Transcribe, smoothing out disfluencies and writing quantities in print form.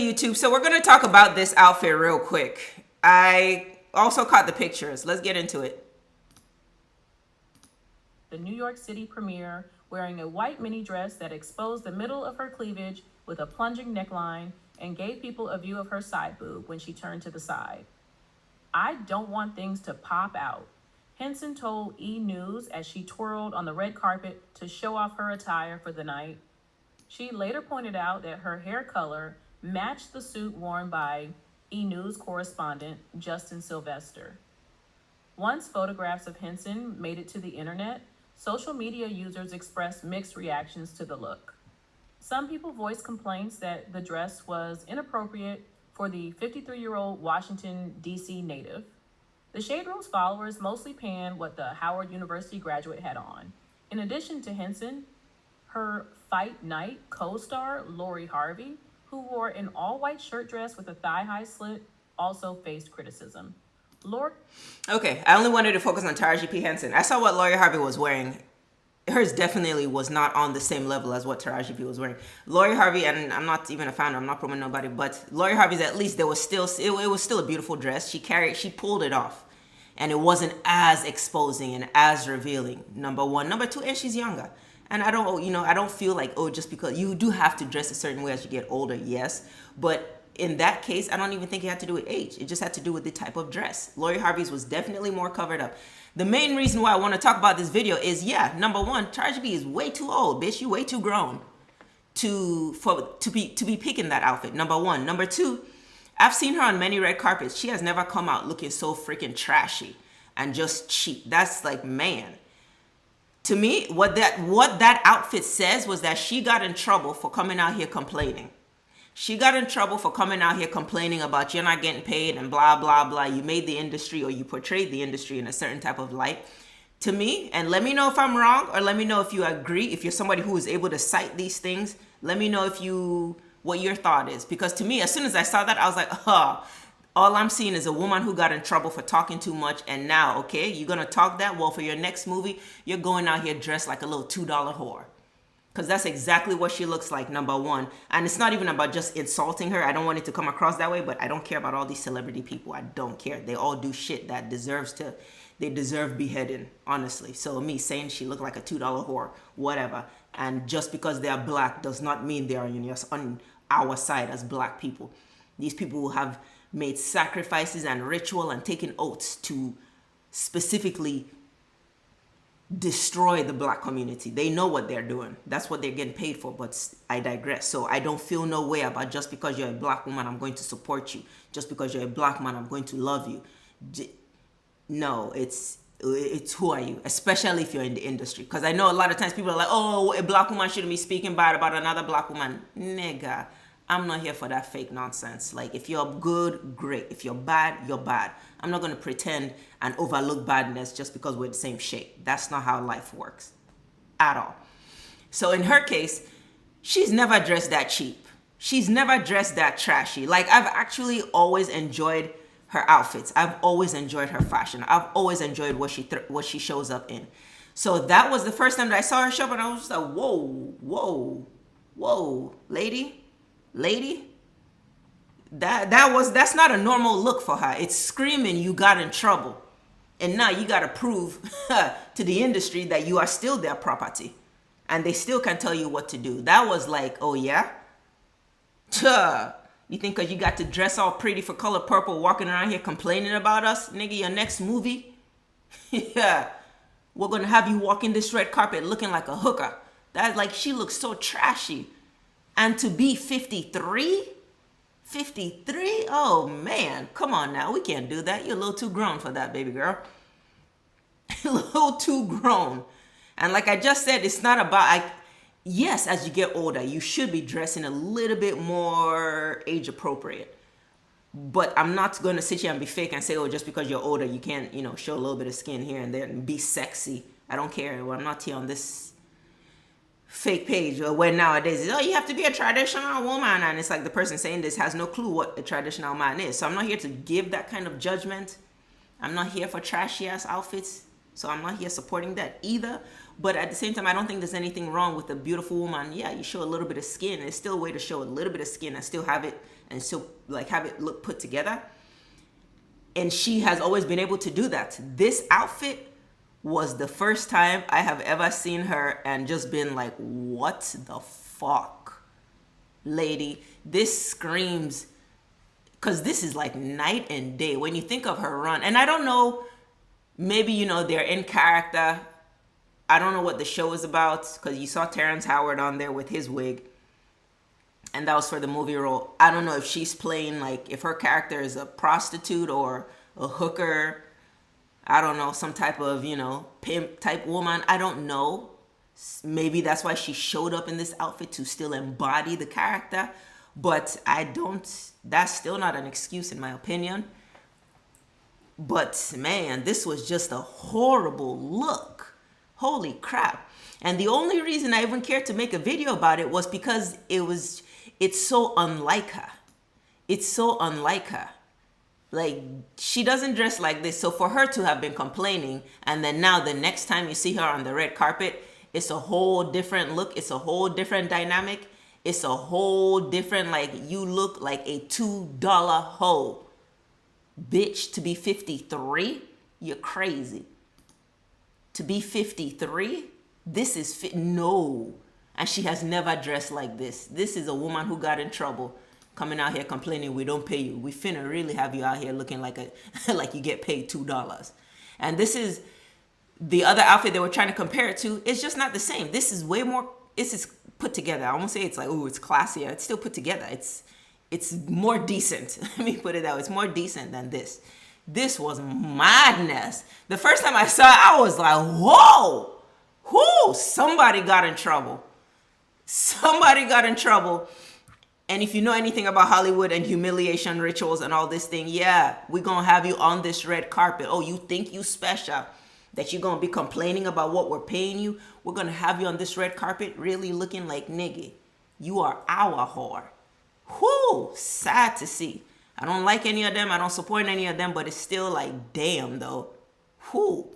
YouTube. So we're going to talk about this outfit real quick. I also caught the pictures. Let's get into it. The New York City premiere, wearing a white mini dress that exposed the middle of her cleavage with a plunging neckline and gave people a view of her side boob when she turned to the side. "I don't want things to pop out," Henson told E! News as she twirled on the red carpet to show off her attire for the night. She later pointed out that her hair color matched the suit worn by E! News correspondent Justin Sylvester. Once photographs of Henson made it to the internet, social media users expressed mixed reactions to the look. Some people voiced complaints that the dress was inappropriate for the 53-year-old Washington, D.C. native. The Shade Room's followers mostly panned what the Howard University graduate had on. In addition to Henson, her Fight Night co-star Lori Harvey, who wore an all-white shirt dress with a thigh-high slit, also faced criticism. Okay, I only wanted to focus on Taraji P. Henson. I saw what Lori Harvey was wearing. Hers definitely was not on the same level as what Taraji P was wearing. Lori Harvey, and I'm not even a fan, I'm not promoting nobody, but Lori Harvey's, at least there was still, it was still a beautiful dress. She pulled it off, and it wasn't as exposing and as revealing. Number one. Number two, and she's younger. And I don't feel like, just because you do have to dress a certain way as you get older, yes, but in that case, I don't even think it had to do with age. It just had to do with the type of dress. Lori Harvey's was definitely more covered up. The main reason why I want to talk about this video is, number one, Taraji P is way too old, bitch. You way too grown to be picking that outfit. Number one. Number two, I've seen her on many red carpets. She has never come out looking so freaking trashy and just cheap. That's like, man. To me, what that outfit says was that she got in trouble for coming out here complaining. She got in trouble for coming out here complaining about you're not getting paid and blah, blah, blah. You made the industry, or you portrayed the industry in a certain type of light. To me, and let me know if I'm wrong, or let me know if you agree. If you're somebody who is able to cite these things, let me know what your thought is. Because to me, as soon as I saw that, I was like, all I'm seeing is a woman who got in trouble for talking too much. And now, okay, you're going to talk that? Well, for your next movie, you're going out here dressed like a little $2 whore. Because that's exactly what she looks like, number one. And it's not even about just insulting her. I don't want it to come across that way, but I don't care about all these celebrity people. I don't care. They all do shit that they deserve beheading, honestly. So me saying she looked like a $2 whore, whatever. And just because they are black does not mean they are on our side as black people. These people who have made sacrifices and ritual and taken oaths to specifically destroy the black community. They know what they're doing. That's what they're getting paid for, but I digress. So I don't feel no way about just because you're a black woman, I'm going to support you. Just because you're a black man, I'm going to love you. No, it's who are you? Especially if you're in the industry. Because I know a lot of times people are like, oh, a black woman shouldn't be speaking bad about another black woman. Nigga, I'm not here for that fake nonsense. Like, if you're good, great. If you're bad, you're bad. I'm not going to pretend and overlook badness just because we're the same shape. That's not how life works at all. So in her case, she's never dressed that cheap. She's never dressed that trashy. Like, I've actually always enjoyed her outfits. I've always enjoyed her fashion. I've always enjoyed what she shows up in. So that was the first time that I saw her show up, and I was just like, whoa, lady. That's not a normal look for her. It's screaming you got in trouble. And now you got to prove to the industry that you are still their property. And they still can tell you what to do. That was like, oh yeah? You think because you got to dress all pretty for Color Purple walking around here complaining about us? Nigga, your next movie? Yeah. We're going to have you walking this red carpet looking like a hooker. That's like, she looks so trashy. And to be 53? 53? Oh man, come on now. We can't do that. You're a little too grown for that, baby girl. A little too grown. And like I just said, it's not about, yes, as you get older, you should be dressing a little bit more age appropriate. But I'm not going to sit here and be fake and say, oh, just because you're older, you can't, show a little bit of skin here and there and be sexy. I don't care. Well, I'm not here on this fake page or where nowadays is, oh, you have to be a traditional woman, and it's like the person saying this has no clue what a traditional man is. So I'm not here to give that kind of judgment. I'm not here for trashy ass outfits, so I'm not here supporting that either. But at the same time, I don't think there's anything wrong with a beautiful woman. Yeah, you show a little bit of skin. It's still a way to show a little bit of skin and still have it and still like have it look put together. And she has always been able to do that. This outfit was the first time I have ever seen her and just been like, what the fuck, lady? This screams, because this is like night and day when you think of her run. And I don't know, maybe, you know, they're in character. I don't know what the show is about, because you saw Terrence Howard on there with his wig, and that was for the movie role. I don't know if she's playing, like, if her character is a prostitute or a hooker. I don't know, some type of, you know, pimp type woman. I don't know. Maybe that's why she showed up in this outfit, to still embody the character. But that's still not an excuse in my opinion. But man, this was just a horrible look. Holy crap. And the only reason I even cared to make a video about it was because it's so unlike her. It's so unlike her. Like, she doesn't dress like this. So for her to have been complaining, and then now the next time you see her on the red carpet, it's a whole different look. It's a whole different dynamic. It's a whole different, like, you look like a $2 hoe. Bitch, to be 53? You're crazy. To be 53? This is no. And she has never dressed like this. This is a woman who got in trouble, coming out here complaining we don't pay you. We finna really have you out here looking like like you get paid $2. And this is the other outfit they were trying to compare it to. It's just not the same. This is way more, this is put together. I won't say it's like, oh, it's classier. It's still put together. It's more decent. Let me put it that way. It's more decent than this. This was madness. The first time I saw it, I was like, whoa, somebody got in trouble. Somebody got in trouble. And if you know anything about Hollywood and humiliation rituals and all this thing, yeah, we're going to have you on this red carpet. Oh, you think you special, that you're going to be complaining about what we're paying you? We're going to have you on this red carpet really looking like nigga. You are our whore. Whoo, sad to see. I don't like any of them. I don't support any of them, but it's still like, damn though. Whoo.